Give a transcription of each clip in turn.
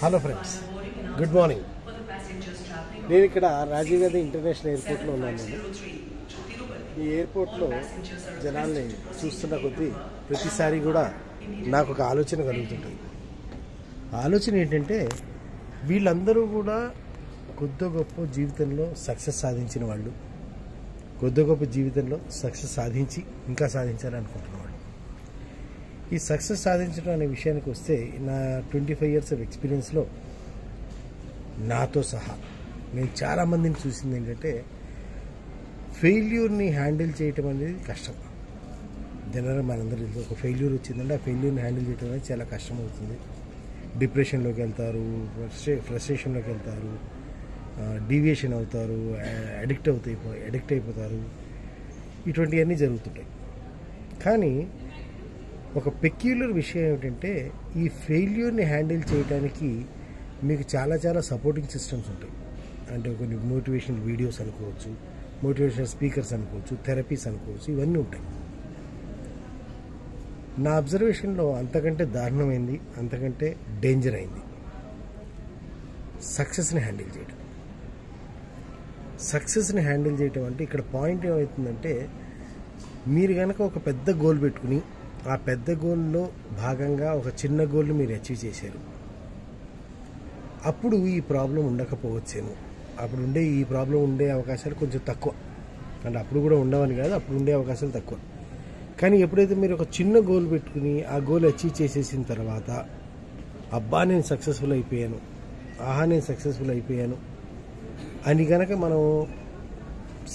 Hello friends, good morning. నేను ఇక్కడ Rajiv Gandhi international ఎయిర్పోర్ట్లో ఉన్నాను. ఈ ఎయిర్పోర్ట్లో జనాల్ని చూస్తున్న కొద్దీ ప్రతిసారి కూడా నాకు ఒక ఆలోచన కలుగుతుంటుంది. ఆలోచన ఏంటంటే, వీళ్ళందరూ కూడా కొద్ది గొప్ప జీవితంలో సక్సెస్ సాధించిన వాళ్ళు, కొద్ది గొప్ప జీవితంలో సక్సెస్ సాధించి ఇంకా సాధించాలనుకుంటున్న వాళ్ళు. ఈ సక్సెస్ సాధించడం అనే విషయానికి వస్తే, నా 25 years ఆఫ్ ఎక్స్పీరియన్స్లో నాతో సహా నేను చాలామందిని చూసింది ఏంటంటే, ఫెయిల్యూర్ని హ్యాండిల్ చేయటం అనేది కష్టం. జనరల్గా మనందరూ ఒక ఫెయిల్యూర్ వచ్చిందంటే ఆ ఫెయిల్యూర్ని హ్యాండిల్ చేయడం అనేది చాలా కష్టం అవుతుంది. డిప్రెషన్లోకి వెళ్తారు, ఫ్రస్ట్రేషన్లోకి వెళ్తారు, డీవియేషన్ అవుతారు, అడిక్ట్ అయిపోతారు. ఇటువంటివన్నీ జరుగుతుంటాయి. కానీ ఒక పెక్యులర్ విషయం ఏమిటంటే, ఈ ఫెయిల్యూర్ని హ్యాండిల్ చేయడానికి మీకు చాలా చాలా సపోర్టింగ్ సిస్టమ్స్ ఉంటాయి. అంటే కొన్ని మోటివేషనల్ వీడియోస్ అనుకోవచ్చు, మోటివేషనల్ స్పీకర్స్ అనుకోవచ్చు, థెరపీస్ అనుకోవచ్చు, ఇవన్నీ ఉంటాయి. నా అబ్జర్వేషన్లో అంతకంటే దారుణమైంది, అంతకంటే డేంజర్ అయింది సక్సెస్ని హ్యాండిల్ చేయడం. సక్సెస్ని హ్యాండిల్ చేయడం అంటే ఇక్కడ పాయింట్ ఏమవుతుందంటే, మీరు కనుక ఒక పెద్ద గోల్ పెట్టుకుని ఆ పెద్ద గోల్లో భాగంగా ఒక చిన్న గోల్ని మీరు అచీవ్ చేశారు, అప్పుడు ఈ ప్రాబ్లం ఉండకపోవచ్చేమో. అప్పుడు ఈ ప్రాబ్లం ఉండే అవకాశాలు కొంచెం తక్కువ. అంటే అప్పుడు కూడా ఉండవని కాదు, అప్పుడు ఉండే అవకాశాలు తక్కువ. కానీ ఎప్పుడైతే మీరు ఒక చిన్న గోల్ పెట్టుకుని ఆ గోల్ అచీవ్ చేసేసిన తర్వాత, అబ్బా నేను సక్సెస్ఫుల్ అయిపోయాను, ఆహా నేను సక్సెస్ఫుల్ అయిపోయాను అని కనుక మనం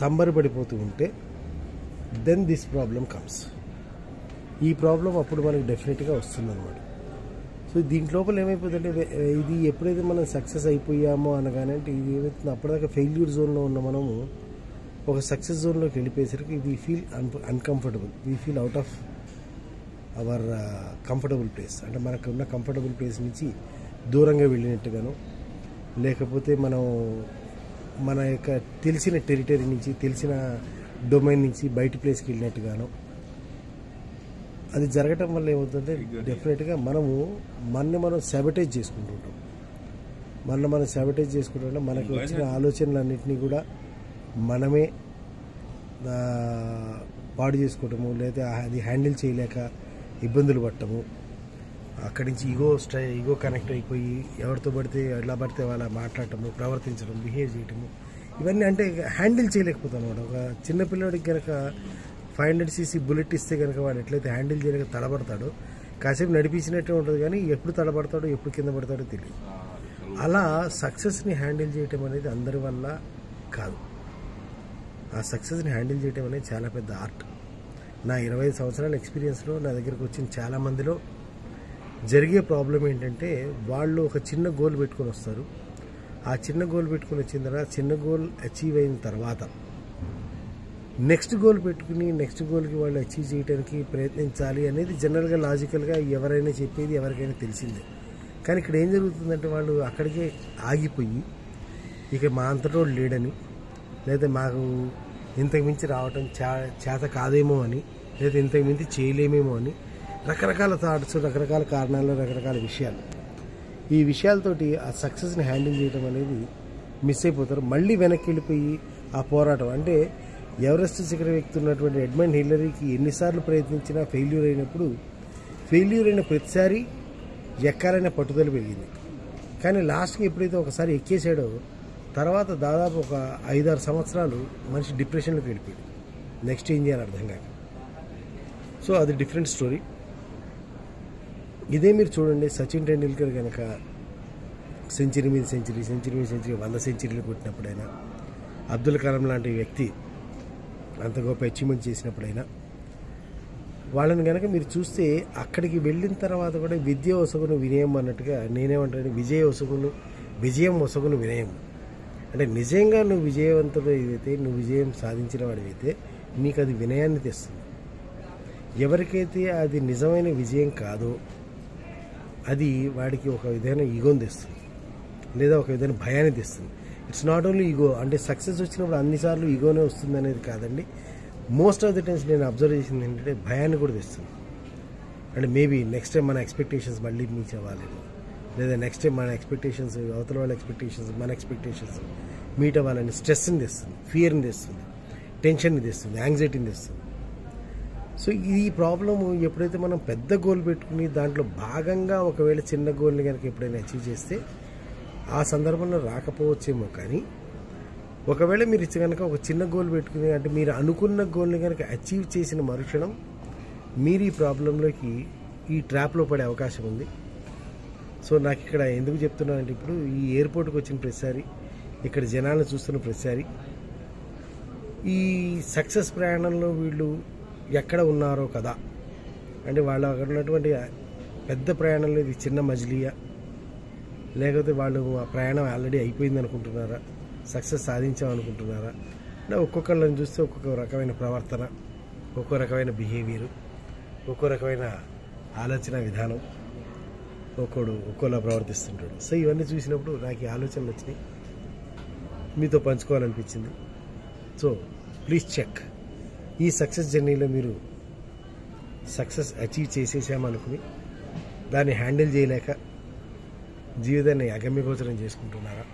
సంబరపడిపోతూ ఉంటే, దెన్ దిస్ ప్రాబ్లం కమ్స్. ఈ ప్రాబ్లం అప్పుడు మనకి డెఫినెట్గా వస్తుందన్నమాట. సో దీంట్లోపల ఏమైపోతుందంటే, ఇది ఎప్పుడైతే మనం సక్సెస్ అయిపోయామో అనగానే, అంటే ఇది ఏమవుతుంది, అప్పటిదాకా ఫెయిల్యూర్ జోన్లో ఉన్న మనము ఒక సక్సెస్ జోన్లోకి వెళ్ళిపోయేసరికి we feel uncomfortable, we feel out of our comfortable place. అంటే మనకు ఉన్న కంఫర్టబుల్ ప్లేస్ నుంచి దూరంగా వెళ్ళినట్టుగాను, లేకపోతే మనం మన యొక్క తెలిసిన టెరిటరీ నుంచి, తెలిసిన డొమైన్ నుంచి బయట ప్లేస్కి వెళ్ళినట్టుగాను. అది జరగటం వల్ల ఏమవుతుందంటే, డెఫినెట్గా మనం సాబటేజ్ చేసుకుంటుంటాం. మనం సాబటేజ్ చేసుకుంటుంటే మనకు వచ్చిన ఆలోచనలన్నింటినీ కూడా మనమే పాడు చేసుకోవటము, లేదా అది హ్యాండిల్ చేయలేక ఇబ్బందులు పడటము, అక్కడి నుంచి ఈగో కనెక్ట్ అయిపోయి ఎవరితో పడితే ఎలా పడితే వాళ్ళ మాట్లాడటము, ప్రవర్తించడం, బిహేవ్ చేయటము, ఇవన్నీ అంటే హ్యాండిల్ చేయలేకపోతాం అన్నమాట. ఒక చిన్నపిల్లడికి కనుక 500cc బుల్లెట్ ఇస్తే కనుక వాడు ఎట్లయితే హ్యాండిల్ చేయలేక తడబడతాడో, కాసేపు నడిపించినట్టే ఉంటుంది, కానీ ఎప్పుడు తడబడతాడో ఎప్పుడు కింద పడతాడో తెలియదు. అలా సక్సెస్ని హ్యాండిల్ చేయటం అనేది అందరి వల్ల కాదు. ఆ సక్సెస్ని హ్యాండిల్ చేయటం అనేది చాలా పెద్ద ఆర్ట్. నా 25 సంవత్సరాల ఎక్స్పీరియన్స్లో నా దగ్గరకు వచ్చిన చాలామందిలో జరిగే ప్రాబ్లం ఏంటంటే, వాళ్ళు ఒక చిన్న గోల్ పెట్టుకొని వస్తారు. ఆ చిన్న గోల్ పెట్టుకొని వచ్చిన తర్వాత, చిన్న గోల్ అచీవ్ అయిన తర్వాత నెక్స్ట్ గోల్ పెట్టుకుని నెక్స్ట్ గోల్కి వాళ్ళు అచీవ్ చేయడానికి ప్రయత్నించాలి అనేది జనరల్గా, లాజికల్గా ఎవరైనా చెప్పేది ఎవరికైనా తెలిసిందే. కానీ ఇక్కడ ఏం జరుగుతుందంటే, వాళ్ళు అక్కడికే ఆగిపోయి, ఇక మా అంతటో లేడని, లేదా మాకు ఇంతకు మించి రావటం చేత కాదేమో అని, లేదా ఇంతకు మించి చేయలేమేమో అని రకరకాల థాట్స్, రకరకాల కారణాలు, రకరకాల విషయాలు, ఈ విషయాలతోటి ఆ సక్సెస్ని హ్యాండిల్ చేయడం అనేది మిస్ అయిపోతారు. మళ్ళీ వెనక్కి వెళ్ళిపోయి ఆ పోరాటం, అంటే ఎవరెస్ట్ శిఖరం ఎక్కుతున్నటువంటి ఎడ్మండ్ హిల్లరీకి ఎన్నిసార్లు ప్రయత్నించినా ఫెయిల్యూర్ అయినప్పుడు, ఫెయిల్యూర్ అయిన ప్రతిసారి ఎక్కాలనే పట్టుదల పెరిగింది. కానీ లాస్ట్కి ఎప్పుడైతే ఒకసారి ఎక్కేసాడో, తర్వాత దాదాపు ఒక 5-6 సంవత్సరాలు మనిషి డిప్రెషన్లోకి వెళ్ళిపోయాడు. నెక్స్ట్ ఏం చేయాలి అర్థం కాక. సో అది డిఫరెంట్ స్టోరీ. ఇదే మీరు చూడండి, సచిన్ టెండూల్కర్ కనుక సెంచరీ మీద సెంచరీ 100 సెంచరీలు కొట్టినప్పుడైనా, అబ్దుల్ కలాం లాంటి వ్యక్తి అంత గొప్ప అచీవ్మెంట్ చేసినప్పుడైనా, వాళ్ళని కనుక మీరు చూస్తే, అక్కడికి వెళ్ళిన తర్వాత కూడా విద్య ఒసగును వినయం అన్నట్టుగా, నేనేమంటాను, విజయం ఒసగును వినయం. అంటే నిజంగా నువ్వు విజయవంతుడు ఏదైతే, నువ్వు విజయం సాధించిన వాడివైతే నీకు అది వినయాన్ని తెస్తుంది. ఎవరికైతే అది నిజమైన విజయం కాదో, అది వాడికి ఒక విధమైన ఈగోని తెస్తుంది, లేదా ఒక విధమైన భయాన్ని తెస్తుంది. It's not only ego. అంటే సక్సెస్ వచ్చినప్పుడు అన్నిసార్లు ఈగోనే వస్తుంది అనేది కాదండి. మోస్ట్ ఆఫ్ ది టైమ్స్ నేను అబ్జర్వ్ చేసింది ఏంటంటే, భయాన్ని కూడా తెస్తుంది. అంటే మేబీ నెక్స్ట్ టైం మన ఎక్స్పెక్టేషన్స్ మళ్ళీ రీచ్ అవ్వాలని, లేదా నెక్స్ట్ టైం మన ఎక్స్పెక్టేషన్స్, అవతల వాళ్ళ ఎక్స్పెక్టేషన్స్, మన ఎక్స్పెక్టేషన్స్ మీట్ అవ్వాలని స్ట్రెస్ని తెస్తుంది, ఫియర్ని తెస్తుంది, టెన్షన్ని తెస్తుంది, యాంగ్జైటీని తెస్తుంది. సో ఈ ప్రాబ్లము ఎప్పుడైతే మనం పెద్ద గోల్ పెట్టుకుని దాంట్లో భాగంగా ఒకవేళ చిన్న గోల్ని కనుక ఎప్పుడైనా అచీవ్ చేస్తే ఆ సందర్భంలో రాకపోవచ్చేమో, కానీ ఒకవేళ మీరు కనుక ఒక చిన్న గోల్ పెట్టుకుని అంటే మీరు అనుకున్న గోల్ని కనుక అచీవ్ చేసిన మరుక్షణం మీరు ఈ ప్రాబ్లంలోకి, ఈ ట్రాప్లో పడే అవకాశం ఉంది. సో నాకు ఇక్కడ ఎందుకు చెప్తున్నానంటే, ఇప్పుడు ఈ ఎయిర్పోర్ట్కి వచ్చిన ప్రతిసారి, ఇక్కడ జనాలను చూస్తున్న ప్రతిసారి, ఈ సక్సెస్ ప్రయాణంలో వీళ్ళు ఎక్కడ ఉన్నారో కదా, అంటే వాళ్ళు అక్కడ ఉన్నటువంటి పెద్ద ప్రయాణంలో ఇది చిన్న మజిలీయా, లేకపోతే వాళ్ళు ఆ ప్రయాణం ఆల్రెడీ అయిపోయింది అనుకుంటున్నారా, సక్సెస్ సాధించామనుకుంటున్నారా, అంటే ఒక్కొక్కళ్ళని చూస్తే ఒక్కొక్క రకమైన ప్రవర్తన, ఒక్కో రకమైన బిహేవియరు, ఒక్కో రకమైన ఆలోచన విధానం, ఒక్కోలా ప్రవర్తిస్తుంటాడు. సో ఇవన్నీ చూసినప్పుడు నాకు ఈ ఆలోచనలు వచ్చినాయి, మీతో పంచుకోవాలనిపించింది. So please check. ఈ సక్సెస్ జర్నీలో మీరు సక్సెస్ అచీవ్ చేసేసామనుకుని దాన్ని హ్యాండిల్ చేయలేక జీవితాన్ని అగమ్యగోచరం చేసుకుంటున్నారా,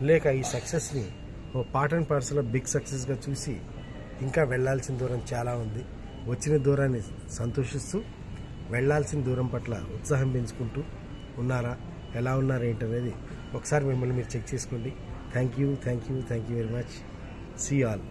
లేక ఈ సక్సెస్ని ఓ part and parcel of big సక్సెస్గా చూసి ఇంకా వెళ్ళాల్సిన దూరం చాలా ఉంది, వచ్చిన దూరాన్ని సంతోషిస్తూ వెళ్ళాల్సిన దూరం పట్ల ఉత్సాహం పెంచుకుంటూ ఉన్నారా, ఎలా ఉన్నారు ఏంటనేది ఒకసారి మిమ్మల్ని మీరు చెక్ చేసుకోండి. Thank you very much. See all.